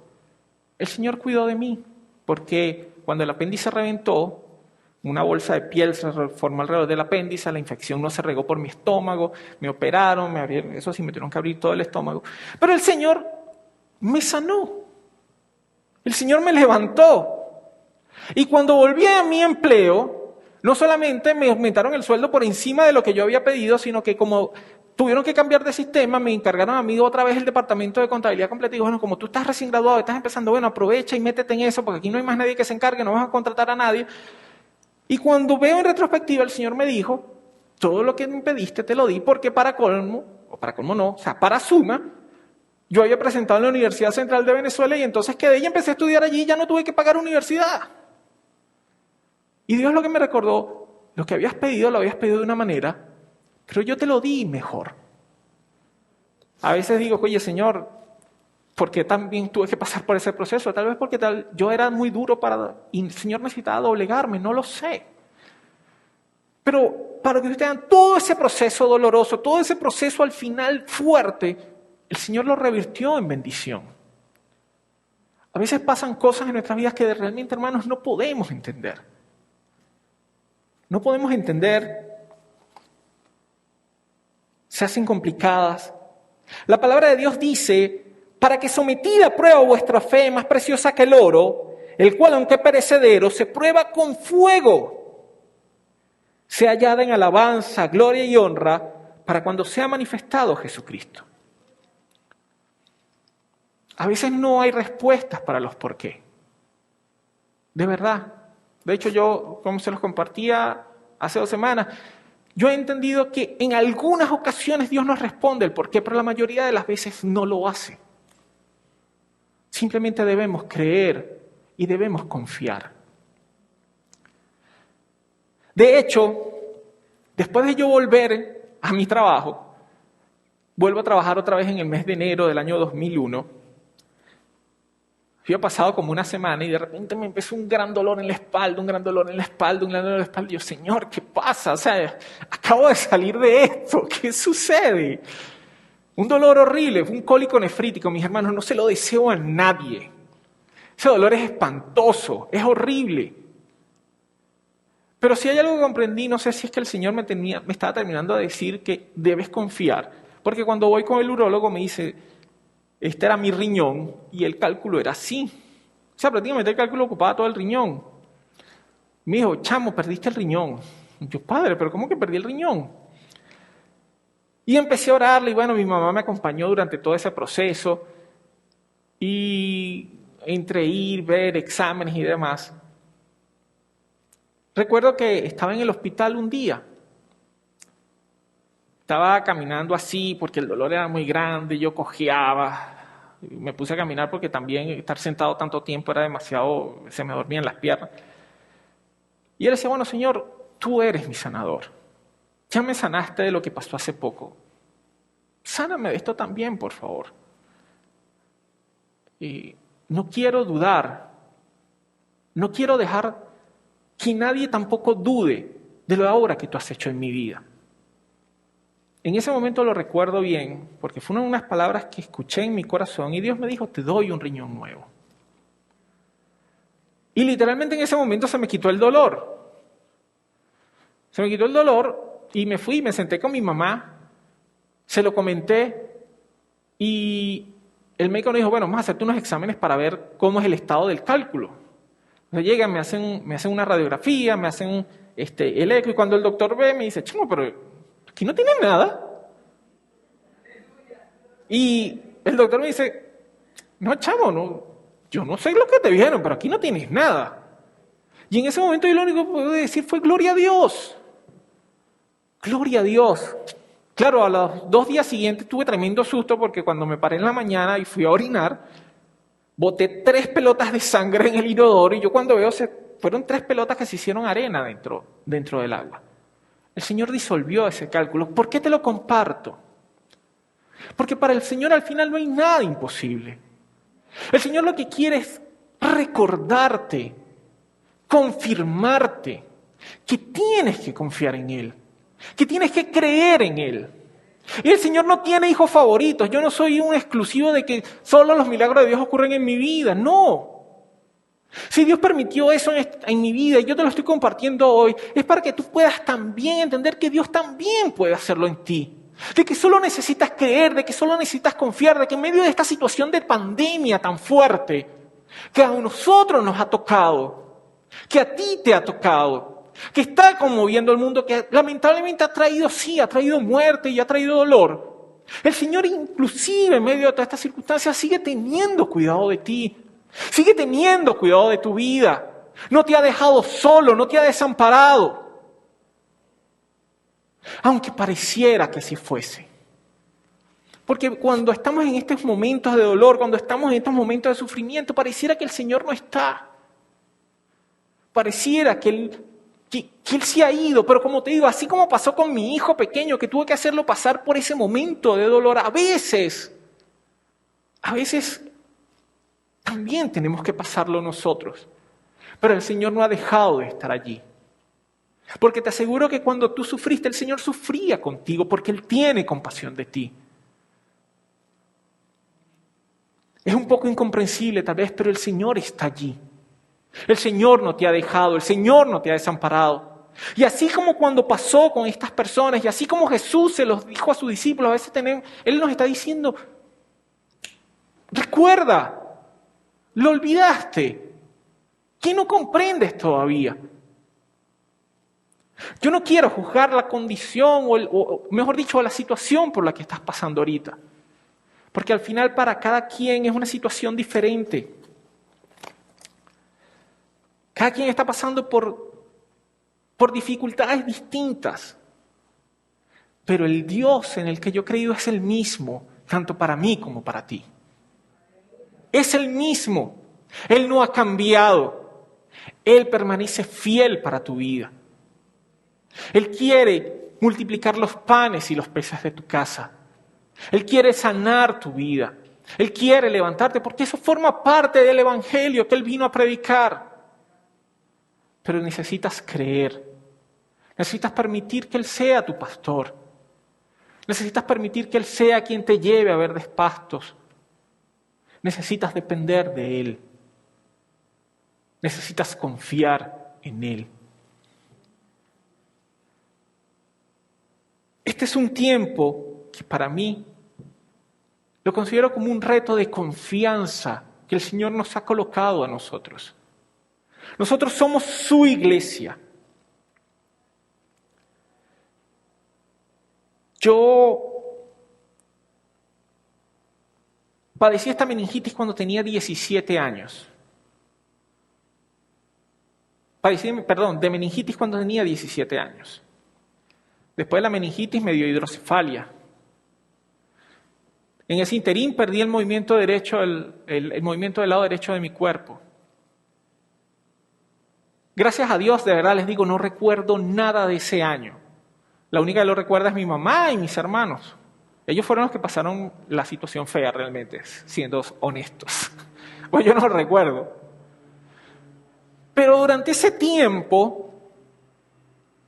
el Señor cuidó de mí, porque cuando el apéndice reventó, una bolsa de piel se formó alrededor del apéndice, la infección no se regó por mi estómago, me operaron, me abrieron, eso sí, me tuvieron que abrir todo el estómago. Pero el Señor me sanó, el Señor me levantó. Y cuando volví a mi empleo, no solamente me aumentaron el sueldo por encima de lo que yo había pedido, sino que como tuvieron que cambiar de sistema, me encargaron a mí otra vez el departamento de contabilidad completa. Y bueno, como tú estás recién graduado, estás empezando, bueno, aprovecha y métete en eso, porque aquí no hay más nadie que se encargue, no vas a contratar a nadie. Y cuando veo en retrospectiva, el Señor me dijo, todo lo que me pediste te lo di, porque para colmo no, o sea, para suma, yo había presentado en la Universidad Central de Venezuela y entonces quedé y empecé a estudiar allí y ya no tuve que pagar universidad. Y Dios lo que me recordó, lo que habías pedido lo habías pedido de una manera, pero yo te lo di mejor. A veces digo, oye Señor, ¿por qué también tuve que pasar por ese proceso? Tal vez porque yo era muy duro y el Señor necesitaba doblegarme, no lo sé. Pero para que ustedes vean todo ese proceso doloroso, todo ese proceso al final fuerte, el Señor lo revirtió en bendición. A veces pasan cosas en nuestras vidas que realmente, hermanos, no podemos entender. No podemos entender, se hacen complicadas. La palabra de Dios dice, para que sometida a prueba vuestra fe más preciosa que el oro, el cual aunque perecedero, se prueba con fuego, sea hallada en alabanza, gloria y honra, para cuando sea manifestado Jesucristo. A veces no hay respuestas para los por qué. De verdad. De hecho, yo, como se los compartía hace 2 semanas, yo he entendido que en algunas ocasiones Dios nos responde el por qué, pero la mayoría de las veces no lo hace. Simplemente debemos creer y debemos confiar. De hecho, después de yo volver a mi trabajo, vuelvo a trabajar otra vez en el mes de enero del año 2001. Había pasado como una semana y de repente me empezó un gran dolor en la espalda, un gran dolor en la espalda, un gran dolor en la espalda. Y yo, Señor, ¿qué pasa? O sea, acabo de salir de esto. ¿Qué sucede? Un dolor horrible, un cólico nefrítico. Mis hermanos, no se lo deseo a nadie. Ese dolor es espantoso, es horrible. Pero si hay algo que comprendí, no sé si es que el Señor me estaba terminando de decir que debes confiar. Porque cuando voy con el urólogo me dice, este era mi riñón y el cálculo era así. O sea, prácticamente el cálculo ocupaba todo el riñón. Me dijo, chamo, perdiste el riñón. Y yo, padre, ¿pero cómo que perdí el riñón? Y empecé a orarle y bueno, mi mamá me acompañó durante todo ese proceso. Y entre ir, ver exámenes y demás. Recuerdo que estaba en el hospital un día. Estaba caminando así porque el dolor era muy grande, yo cojeaba. Me puse a caminar porque también estar sentado tanto tiempo era demasiado, se me dormían las piernas. Y él decía, bueno, Señor, tú eres mi sanador. Ya me sanaste de lo que pasó hace poco. Sáname de esto también, por favor. Y no quiero dudar. No quiero dejar que nadie tampoco dude de la obra que tú has hecho en mi vida. En ese momento lo recuerdo bien, porque fueron unas palabras que escuché en mi corazón y Dios me dijo, te doy un riñón nuevo. Y literalmente en ese momento se me quitó el dolor. Se me quitó el dolor y me fui, me senté con mi mamá, se lo comenté y el médico me dijo, bueno, vamos a hacerte unos exámenes para ver cómo es el estado del cálculo. Entonces llegan, me hacen una radiografía, me hacen el eco, y cuando el doctor ve me dice, chamo, pero aquí no tienes nada. Y el doctor me dice, no, chamo, no, yo no sé lo que te vieron, pero aquí no tienes nada. Y en ese momento yo lo único que pude decir fue gloria a Dios. Gloria a Dios. Claro, a los 2 días siguientes tuve tremendo susto porque cuando me paré en la mañana y fui a orinar, boté 3 pelotas de sangre en el inodoro y yo cuando veo, fueron 3 pelotas que se hicieron arena dentro del agua. El Señor disolvió ese cálculo. ¿Por qué te lo comparto? Porque para el Señor al final no hay nada imposible. El Señor lo que quiere es recordarte, confirmarte que tienes que confiar en Él, que tienes que creer en Él. Y el Señor no tiene hijos favoritos. Yo no soy un exclusivo de que solo los milagros de Dios ocurren en mi vida. No. Si Dios permitió eso en mi vida y yo te lo estoy compartiendo hoy, es para que tú puedas también entender que Dios también puede hacerlo en ti. De que solo necesitas creer, de que solo necesitas confiar, de que en medio de esta situación de pandemia tan fuerte, que a nosotros nos ha tocado, que a ti te ha tocado, que está conmoviendo el mundo, que lamentablemente ha traído muerte y ha traído dolor. El Señor inclusive en medio de todas estas circunstancias sigue teniendo cuidado de ti, sigue teniendo cuidado de tu vida. No te ha dejado solo, no te ha desamparado. Aunque pareciera que así fuese. Porque cuando estamos en estos momentos de dolor, cuando estamos en estos momentos de sufrimiento, pareciera que el Señor no está. Pareciera que Él se ha ido, pero como te digo, así como pasó con mi hijo pequeño, que tuve que hacerlo pasar por ese momento de dolor, a veces también tenemos que pasarlo nosotros. Pero el Señor no ha dejado de estar allí. Porque te aseguro que cuando tú sufriste, el Señor sufría contigo porque Él tiene compasión de ti. Es un poco incomprensible tal vez, pero el Señor está allí. El Señor no te ha dejado, el Señor no te ha desamparado. Y así como cuando pasó con estas personas, y así como Jesús se los dijo a sus discípulos, a veces Él nos está diciendo, recuerda, lo olvidaste, ¿qué no comprendes todavía? Yo no quiero juzgar la condición o mejor dicho, la situación por la que estás pasando ahorita. Porque al final para cada quien es una situación diferente. Cada quien está pasando por dificultades distintas. Pero el Dios en el que yo he creído es el mismo, tanto para mí como para ti. Es el mismo. Él no ha cambiado. Él permanece fiel para tu vida. Él quiere multiplicar los panes y los peces de tu casa. Él quiere sanar tu vida. Él quiere levantarte porque eso forma parte del evangelio que Él vino a predicar. Pero necesitas creer. Necesitas permitir que Él sea tu pastor. Necesitas permitir que Él sea quien te lleve a verdes pastos. Necesitas depender de Él. Necesitas confiar en Él. Este es un tiempo que para mí lo considero como un reto de confianza que el Señor nos ha colocado a nosotros. Nosotros somos su iglesia. Yo padecí esta meningitis cuando tenía 17 años. De meningitis cuando tenía 17 años. Después de la meningitis me dio hidrocefalia. En ese interín perdí el movimiento derecho, el movimiento del lado derecho de mi cuerpo. Gracias a Dios, de verdad les digo, no recuerdo nada de ese año. La única que lo recuerda es mi mamá y mis hermanos. Ellos fueron los que pasaron la situación fea realmente, siendo honestos. Pues yo no lo recuerdo. Pero durante ese tiempo,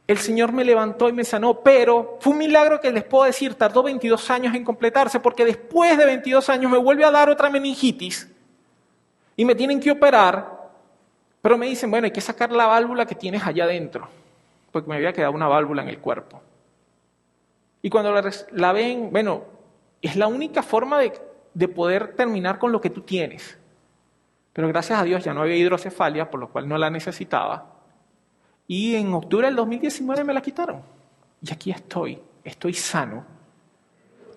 el Señor me levantó y me sanó, pero fue un milagro que les puedo decir, tardó 22 años en completarse, porque después de 22 años me vuelve a dar otra meningitis y me tienen que operar, pero me dicen, bueno, hay que sacar la válvula que tienes allá adentro, porque me había quedado una válvula en el cuerpo. Y cuando la ven, bueno, es la única forma de poder terminar con lo que tú tienes. Pero gracias a Dios ya no había hidrocefalia, por lo cual no la necesitaba. Y en octubre del 2019 me la quitaron. Y aquí estoy sano.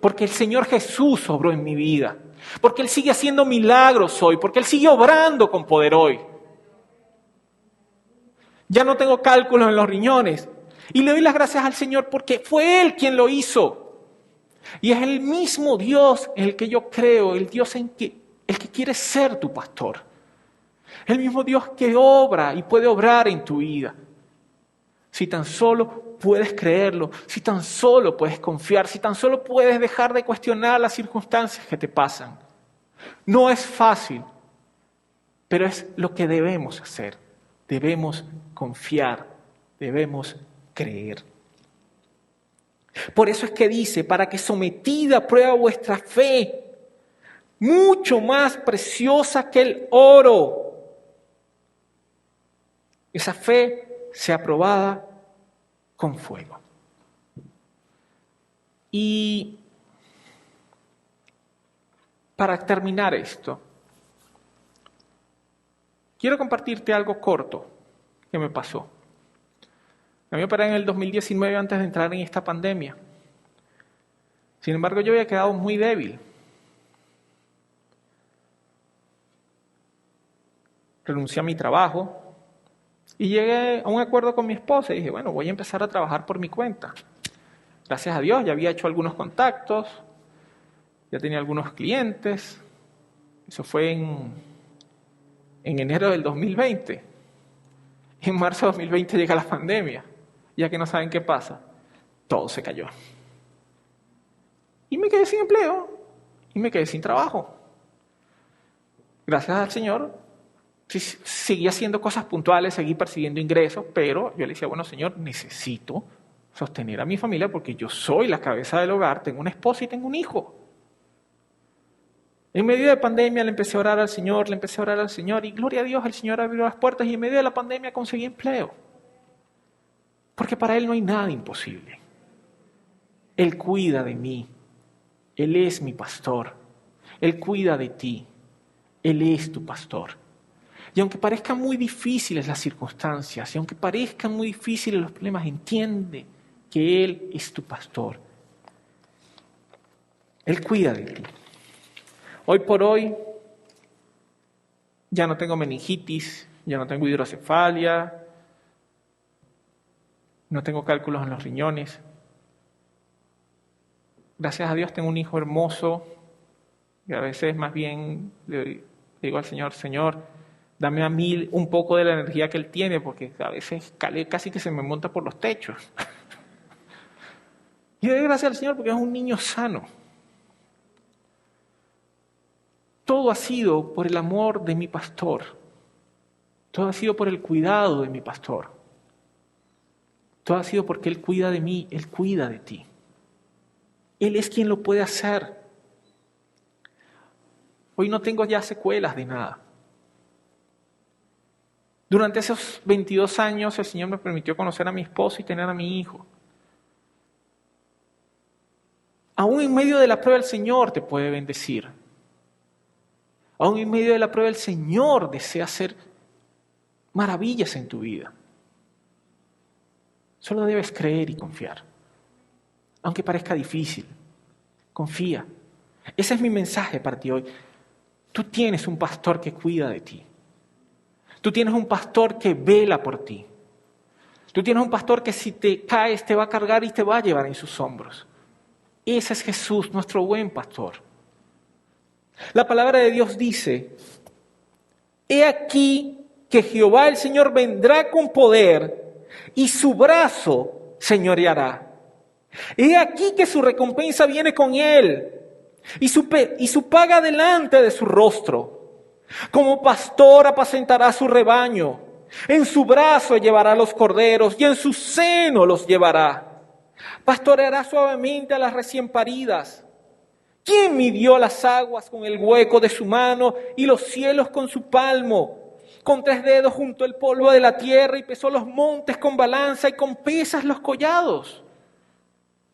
Porque el Señor Jesús obró en mi vida. Porque Él sigue haciendo milagros hoy. Porque Él sigue obrando con poder hoy. Ya no tengo cálculos en los riñones. Y le doy las gracias al Señor porque fue Él quien lo hizo. Y es el mismo Dios en el que yo creo, el Dios el que quiere ser tu pastor. El mismo Dios que obra y puede obrar en tu vida. Si tan solo puedes creerlo, si tan solo puedes confiar, si tan solo puedes dejar de cuestionar las circunstancias que te pasan. No es fácil, pero es lo que debemos hacer. Debemos confiar, debemos creer. Por eso es que dice, para que sometida a prueba vuestra fe, mucho más preciosa que el oro, esa fe sea probada con fuego. Y para terminar esto, quiero compartirte algo corto que me pasó. A mí me operé en el 2019 antes de entrar en esta pandemia. Sin embargo, yo había quedado muy débil. Renuncié a mi trabajo y llegué a un acuerdo con mi esposa y dije, bueno, voy a empezar a trabajar por mi cuenta. Gracias a Dios, ya había hecho algunos contactos, ya tenía algunos clientes. Eso fue en enero del 2020. En marzo de 2020 llega la pandemia. Ya que no saben qué pasa, todo se cayó. Y me quedé sin empleo y me quedé sin trabajo. Gracias al Señor, seguí haciendo cosas puntuales, seguí persiguiendo ingresos, pero yo le decía, bueno, Señor, necesito sostener a mi familia porque yo soy la cabeza del hogar, tengo una esposa y tengo un hijo. En medio de pandemia le empecé a orar al Señor, y gloria a Dios, el Señor abrió las puertas y en medio de la pandemia conseguí empleo. Porque para Él no hay nada imposible. Él cuida de mí, Él es mi pastor, Él cuida de ti, Él es tu pastor. Y aunque parezcan muy difíciles las circunstancias, y aunque parezcan muy difíciles los problemas, entiende que Él es tu pastor. Él cuida de ti. Hoy por hoy ya no tengo meningitis, ya no tengo hidrocefalia, no tengo cálculos en los riñones. Gracias a Dios tengo un hijo hermoso y a veces más bien le digo al Señor, Señor, dame a mí un poco de la energía que Él tiene, porque a veces casi que se me monta por los techos. Y doy gracias al Señor porque es un niño sano. Todo ha sido por el amor de mi pastor. Todo ha sido por el cuidado de mi pastor. Todo ha sido porque Él cuida de mí, Él cuida de ti. Él es quien lo puede hacer. Hoy no tengo ya secuelas de nada. Durante esos 22 años el Señor me permitió conocer a mi esposo y tener a mi hijo. Aún en medio de la prueba el Señor te puede bendecir. Aún en medio de la prueba el Señor desea hacer maravillas en tu vida. Solo debes creer y confiar. Aunque parezca difícil, confía. Ese es mi mensaje para ti hoy. Tú tienes un pastor que cuida de ti. Tú tienes un pastor que vela por ti. Tú tienes un pastor que si te caes te va a cargar y te va a llevar en sus hombros. Ese es Jesús, nuestro buen pastor. La palabra de Dios dice, he aquí que Jehová el Señor vendrá con poder y su brazo señoreará. He aquí que su recompensa viene con él y su paga delante de su rostro. Como pastor apacentará su rebaño, en su brazo llevará los corderos y en su seno los llevará. Pastoreará suavemente a las recién paridas. ¿Quién midió las aguas con el hueco de su mano y los cielos con su palmo? Con 3 dedos juntó el polvo de la tierra y pesó los montes con balanza y con pesas los collados.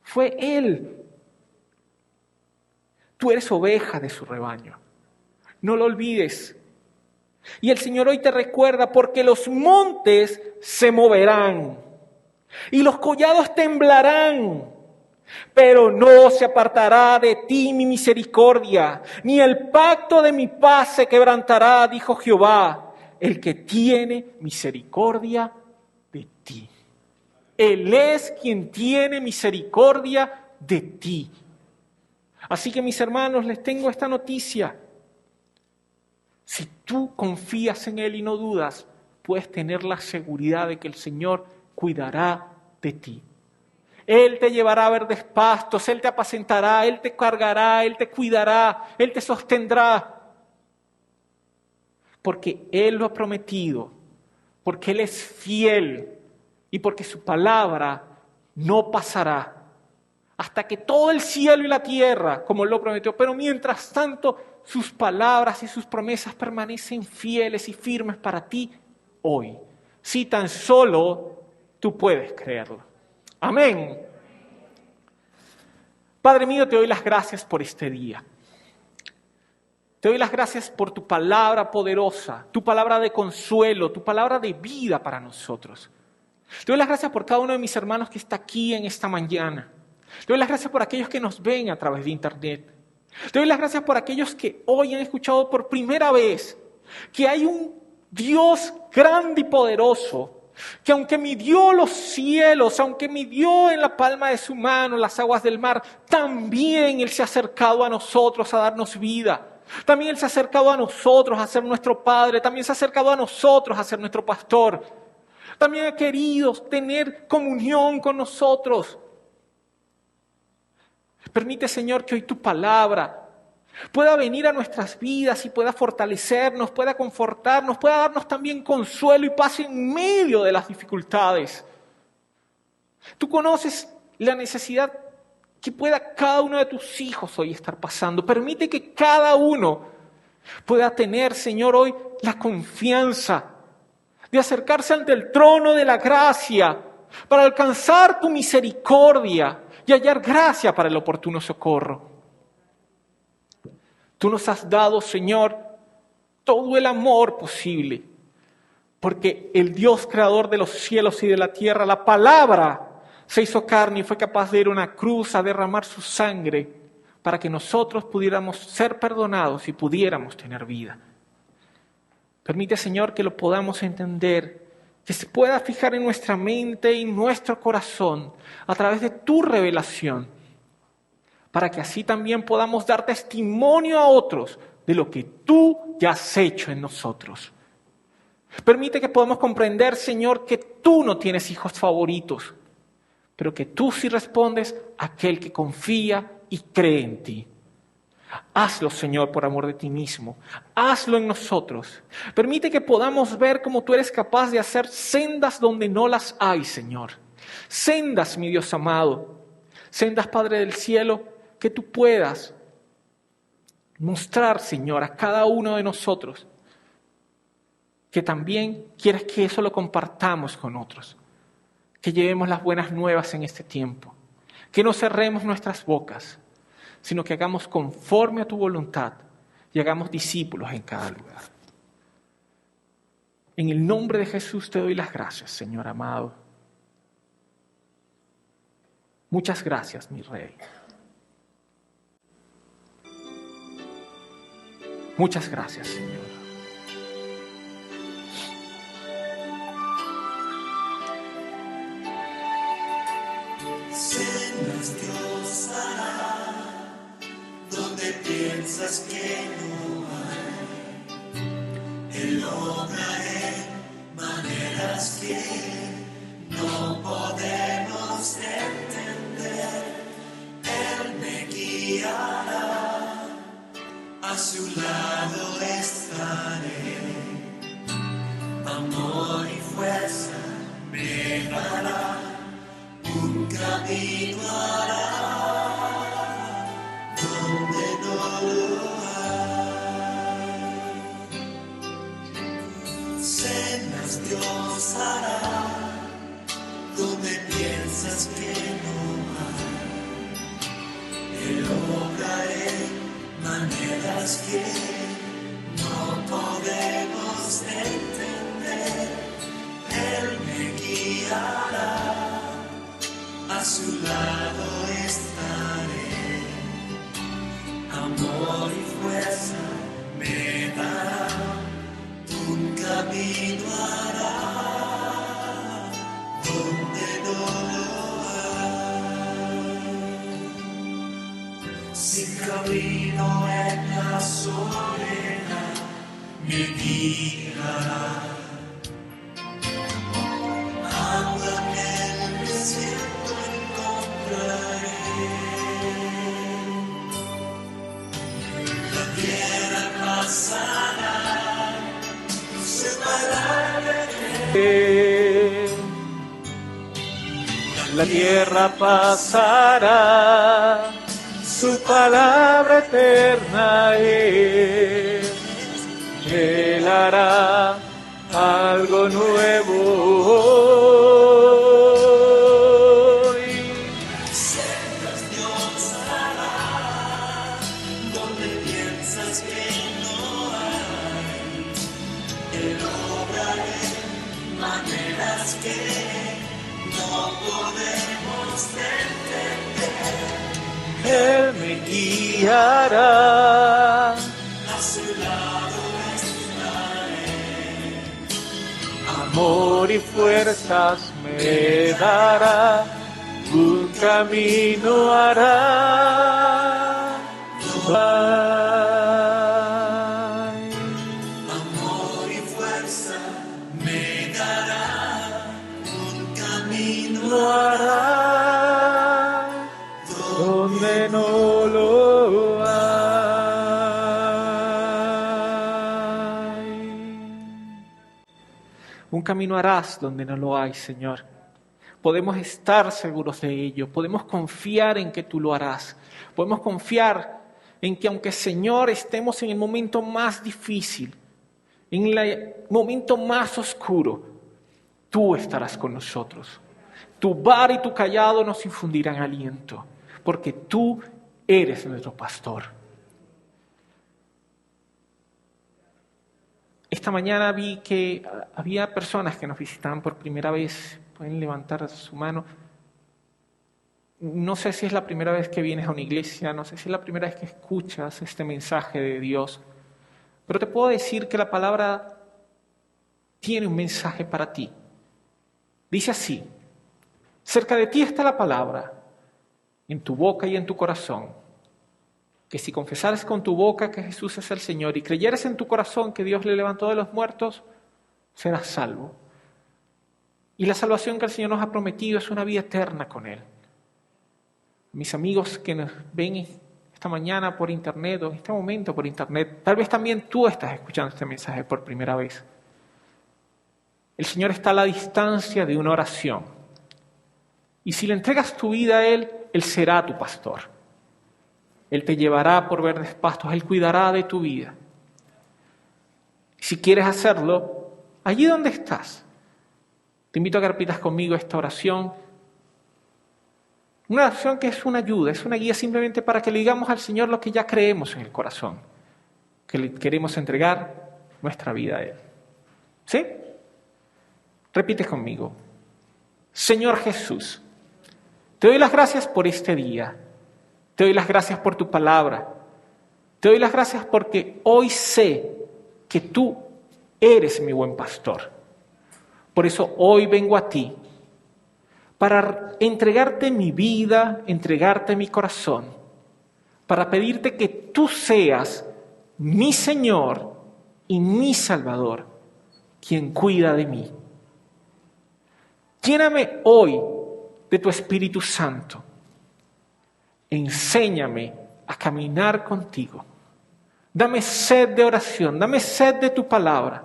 Fue Él. Tú eres oveja de su rebaño. No lo olvides. Y el Señor hoy te recuerda, porque los montes se moverán y los collados temblarán, pero no se apartará de ti mi misericordia, ni el pacto de mi paz se quebrantará, dijo Jehová, el que tiene misericordia de ti. Él es quien tiene misericordia de ti. Así que, mis hermanos, les tengo esta noticia. Si tú confías en Él y no dudas, puedes tener la seguridad de que el Señor cuidará de ti. Él te llevará a verdes pastos, Él te apacentará, Él te cargará, Él te cuidará, Él te sostendrá. Porque Él lo ha prometido, porque Él es fiel y porque su palabra no pasará hasta que todo el cielo y la tierra, como Él lo prometió. Pero mientras tanto, sus palabras y sus promesas permanecen fieles y firmes para ti hoy. Si tan solo tú puedes creerlo. Amén. Padre mío, te doy las gracias por este día. Te doy las gracias por tu palabra poderosa, tu palabra de consuelo, tu palabra de vida para nosotros. Te doy las gracias por cada uno de mis hermanos que está aquí en esta mañana. Te doy las gracias por aquellos que nos ven a través de internet. Te doy las gracias por aquellos que hoy han escuchado por primera vez que hay un Dios grande y poderoso, que aunque midió los cielos, aunque midió en la palma de su mano las aguas del mar, también Él se ha acercado a nosotros a darnos vida. También Él se ha acercado a nosotros a ser nuestro Padre. También se ha acercado a nosotros a ser nuestro pastor. También ha querido tener comunión con nosotros. Permite, Señor, que hoy tu palabra pueda venir a nuestras vidas y pueda fortalecernos, pueda confortarnos, pueda darnos también consuelo y paz en medio de las dificultades. Tú conoces la necesidad que pueda cada uno de tus hijos hoy estar pasando. Permite que cada uno pueda tener, Señor, hoy la confianza de acercarse ante el trono de la gracia para alcanzar tu misericordia y hallar gracia para el oportuno socorro. Tú nos has dado, Señor, todo el amor posible, porque el Dios creador de los cielos y de la tierra, la palabra, se hizo carne y fue capaz de ir a una cruz a derramar su sangre para que nosotros pudiéramos ser perdonados y pudiéramos tener vida. Permite, Señor, que lo podamos entender, que se pueda fijar en nuestra mente y en nuestro corazón a través de tu revelación, para que así también podamos dar testimonio a otros de lo que tú ya has hecho en nosotros. Permite que podamos comprender, Señor, que tú no tienes hijos favoritos, pero que tú sí respondes a aquel que confía y cree en ti. Hazlo, Señor, por amor de ti mismo. Hazlo en nosotros. Permite que podamos ver cómo tú eres capaz de hacer sendas donde no las hay, Señor. Sendas, mi Dios amado. Sendas, Padre del cielo, que tú puedas mostrar, Señor, a cada uno de nosotros que también quieres que eso lo compartamos con otros, que llevemos las buenas nuevas en este tiempo, que no cerremos nuestras bocas, sino que hagamos conforme a tu voluntad y hagamos discípulos en cada lugar. En el nombre de Jesús te doy las gracias, Señor amado. Muchas gracias, mi Rey. Muchas gracias, Señor. Sendas Dios hará donde piensas que no hay. Él obra en maneras que no podemos entender. Él me guiará. A su lado estaré, amor y fuerza me dará, un camino hará, donde no lo hay. Sendas Dios hará, donde piensas que no hay. Él obra en maneras que no podemos soledad me guiará. Ando en el desierto encontraré. La tierra pasará, su palabra La tierra pasará, su palabra eterna es. Él hará algo nuevo hoy. Cercas Dios hará, donde piensas que no hay. Él obrará en maneras que no podemos entender. Él me guiará. A su lado estaré. Amor y fuerzas me dará, un camino hará. Ay, Amor y fuerza me dará, un camino no hará donde no lo hay. Un camino harás donde no lo hay, Señor. Podemos estar seguros de ello, podemos confiar en que tú lo harás, podemos confiar en que aunque, Señor, estemos en el momento más difícil, en el momento más oscuro, tú estarás con nosotros. Tu vara y tu cayado nos infundirán aliento, porque tú eres nuestro pastor. Esta mañana vi que había personas que nos visitaban por primera vez. Pueden levantar su mano. No sé si es la primera vez que vienes a una iglesia, no sé si es la primera vez que escuchas este mensaje de Dios, pero te puedo decir que la palabra tiene un mensaje para ti. Dice así: cerca de ti está la palabra, en tu boca y en tu corazón, que si confesares con tu boca que Jesús es el Señor y creyeres en tu corazón que Dios le levantó de los muertos, serás salvo. Y la salvación que el Señor nos ha prometido es una vida eterna con Él. Mis amigos que nos ven esta mañana por internet o en este momento por internet, tal vez también tú estás escuchando este mensaje por primera vez. El Señor está a la distancia de una oración. Y si le entregas tu vida a Él, Él será tu pastor. Él te llevará por verdes pastos, Él cuidará de tu vida. Si quieres hacerlo, allí donde estás, te invito a que repitas conmigo esta oración. Una oración que es una ayuda, es una guía simplemente para que le digamos al Señor lo que ya creemos en el corazón, que le queremos entregar nuestra vida a Él. ¿Sí? Repite conmigo. Señor Jesús, te doy las gracias por este día. Te doy las gracias por tu palabra. Te doy las gracias porque hoy sé que tú eres mi buen pastor. Por eso hoy vengo a ti para entregarte mi vida, entregarte mi corazón, para pedirte que tú seas mi Señor y mi Salvador, quien cuida de mí. Lléname hoy de tu Espíritu Santo. Enséñame a caminar contigo. Dame sed de oración, dame sed de tu palabra.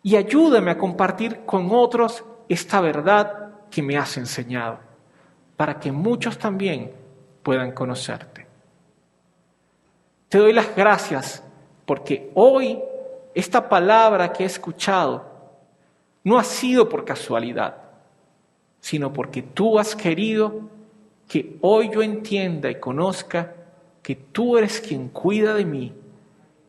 Y ayúdame a compartir con otros esta verdad que me has enseñado, para que muchos también puedan conocerte. Te doy las gracias porque hoy esta palabra que he escuchado no ha sido por casualidad, sino porque tú has querido que hoy yo entienda y conozca que tú eres quien cuida de mí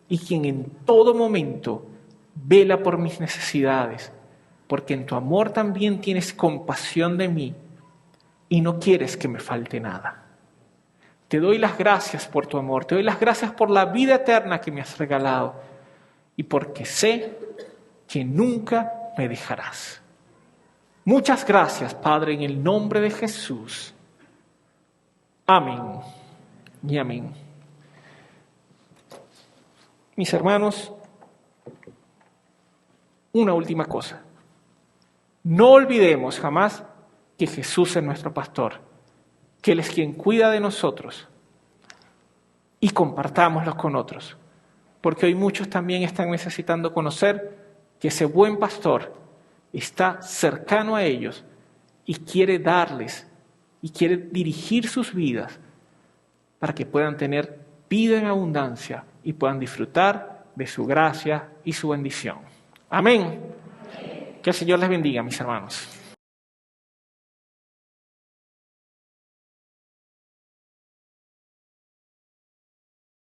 y quien en todo momento vela por mis necesidades, porque en tu amor también tienes compasión de mí y no quieres que me falte nada. Te doy las gracias por tu amor, te doy las gracias por la vida eterna que me has regalado y porque sé que nunca me dejarás. Muchas gracias, Padre, en el nombre de Jesús. Amén y amén. Mis hermanos, una última cosa. No olvidemos jamás que Jesús es nuestro pastor, que Él es quien cuida de nosotros, y compartámoslos con otros, porque hoy muchos también están necesitando conocer que ese buen pastor está cercano a ellos y quiere darles y quiere dirigir sus vidas para que puedan tener vida en abundancia y puedan disfrutar de su gracia y su bendición. Amén. Que el Señor les bendiga, mis hermanos.